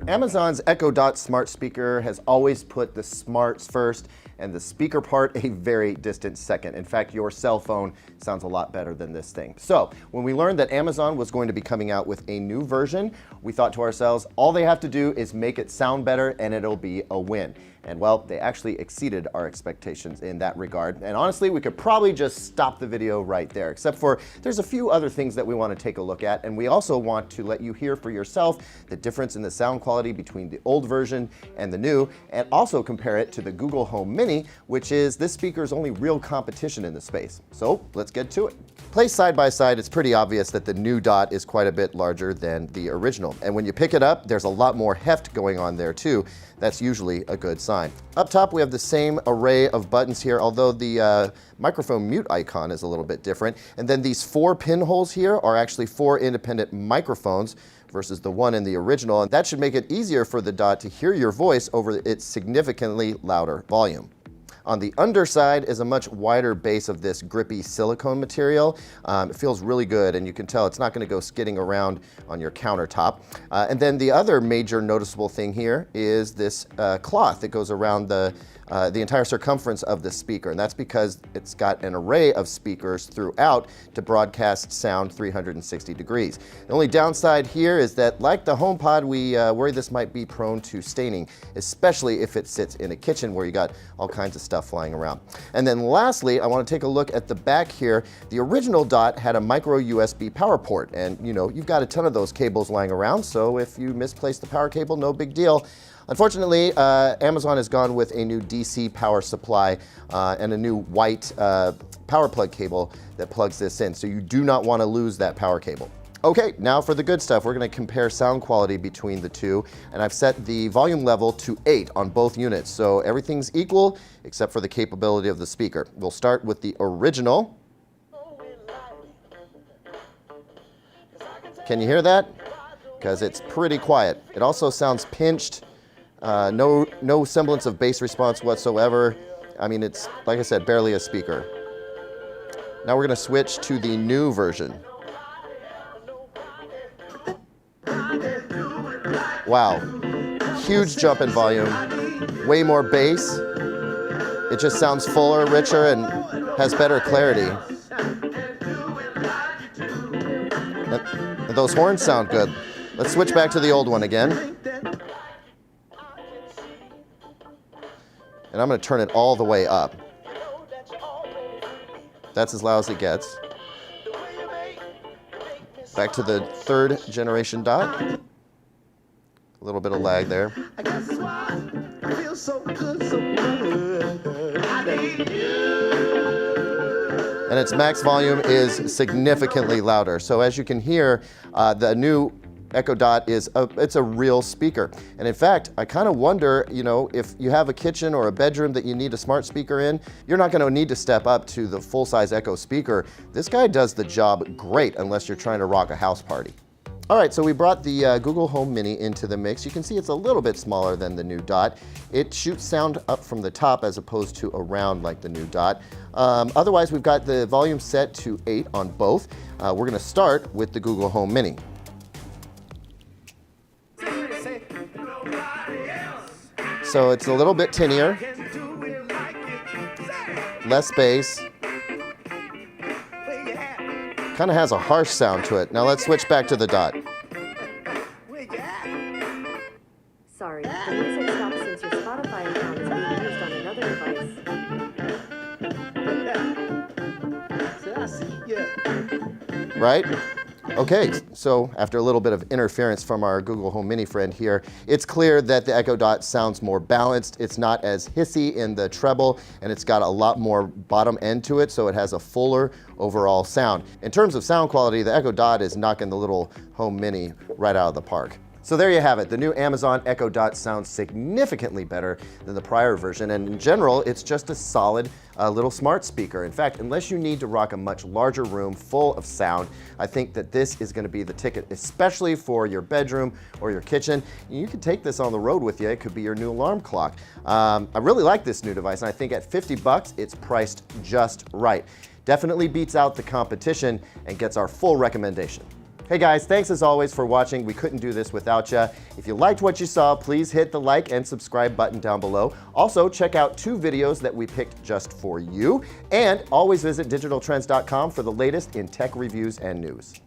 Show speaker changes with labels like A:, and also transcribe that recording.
A: Amazon's Echo Dot smart speaker has always put the smarts first and the speaker part a very distant second. In fact, your cell phone sounds a lot better than this thing. So when we learned that Amazon was going to be coming out with a new version, we thought to ourselves, all they have to do is make it sound better and it'll be a win. And well, they actually exceeded our expectations in that regard. And honestly, we could probably just stop the video right there, except for there's a few other things that we want to take a look at. And we also want to let you hear for yourself the difference in the sound quality between the old version and the new, and also compare it to the Google Home Mini, which is this speaker's only real competition in the space. So let's get to it. Placed side by side, it's pretty obvious that the new Dot is quite a bit larger than the original. And when you pick it up, there's a lot more heft going on there too. That's usually a good sign. Up top, we have the same array of buttons here, although the microphone mute icon is a little bit different. And then these 4 pinholes here are actually 4 independent microphones versus the one in the original. And that should make it easier for the Dot to hear your voice over its significantly louder volume. On the underside is a much wider base of this grippy silicone material. It feels really good, and you can tell it's not going to go skidding around on your countertop. And then the other major noticeable thing here is this cloth that goes around the entire circumference of the speaker, and that's because it's got an array of speakers throughout to broadcast sound 360 degrees. The only downside here is that, like the HomePod, we worry this might be prone to staining, especially if it sits in a kitchen where you got all kinds of stuff flying around. And then lastly, I want to take a look at the back here. The original Dot had a micro USB power port, and you know, you've got a ton of those cables lying around, so if you misplace the power cable, no big deal. Unfortunately, Amazon has gone with a new DC power supply and a new white power plug cable that plugs this in, so you do not want to lose that power cable. Okay, now for the good stuff. We're going to compare sound quality between the two, and I've set the volume level to 8 on both units, so everything's equal except for the capability of the speaker. We'll start with the original. Can you hear that? Because it's pretty quiet. It also sounds pinched. No semblance of bass response whatsoever. I mean, it's, like I said, barely a speaker. Now we're going to switch to the new version. Wow, huge jump in volume, way more bass. It just sounds fuller, richer, and has better clarity. And those horns sound good. Let's switch back to the old one again. And I'm going to turn it all the way up. That's as loud as it gets. Back to the 3rd generation Dot. A little bit of lag there. And its max volume is significantly louder. So as you can hear, the new Echo Dot it's a real speaker. And in fact, I kind of wonder, you know, if you have a kitchen or a bedroom that you need a smart speaker in, you're not going to need to step up to the full-size Echo speaker. This guy does the job great unless you're trying to rock a house party. All right, so we brought the Google Home Mini into the mix. You can see it's a little bit smaller than the new Dot. It shoots sound up from the top as opposed to around like the new Dot. Otherwise, we've got the volume set to 8 on both. We're going to start with the Google Home Mini. So it's a little bit tinnier, less bass. Kind of has a harsh sound to it. Now let's switch back to the Dot.
B: Sorry, the music stopped since your Spotify account is being used on another device.
A: Right? Okay, so after a little bit of interference from our Google Home Mini friend here, it's clear that the Echo Dot sounds more balanced. It's not as hissy in the treble, and it's got a lot more bottom end to it, so it has a fuller overall sound. In terms of sound quality, the Echo Dot is knocking the little Home Mini right out of the park. So there you have it. The new Amazon Echo Dot sounds significantly better than the prior version, and in general, it's just a solid little smart speaker. In fact, unless you need to rock a much larger room full of sound, I think that this is going to be the ticket, especially for your bedroom or your kitchen. You can take this on the road with you. It could be your new alarm clock. I really like this new device, and I think at $50, it's priced just right. Definitely beats out the competition and gets our full recommendation. Hey guys, thanks as always for watching. We couldn't do this without you. If you liked what you saw, please hit the like and subscribe button down below. Also, check out 2 videos that we picked just for you. And always visit digitaltrends.com for the latest in tech reviews and news.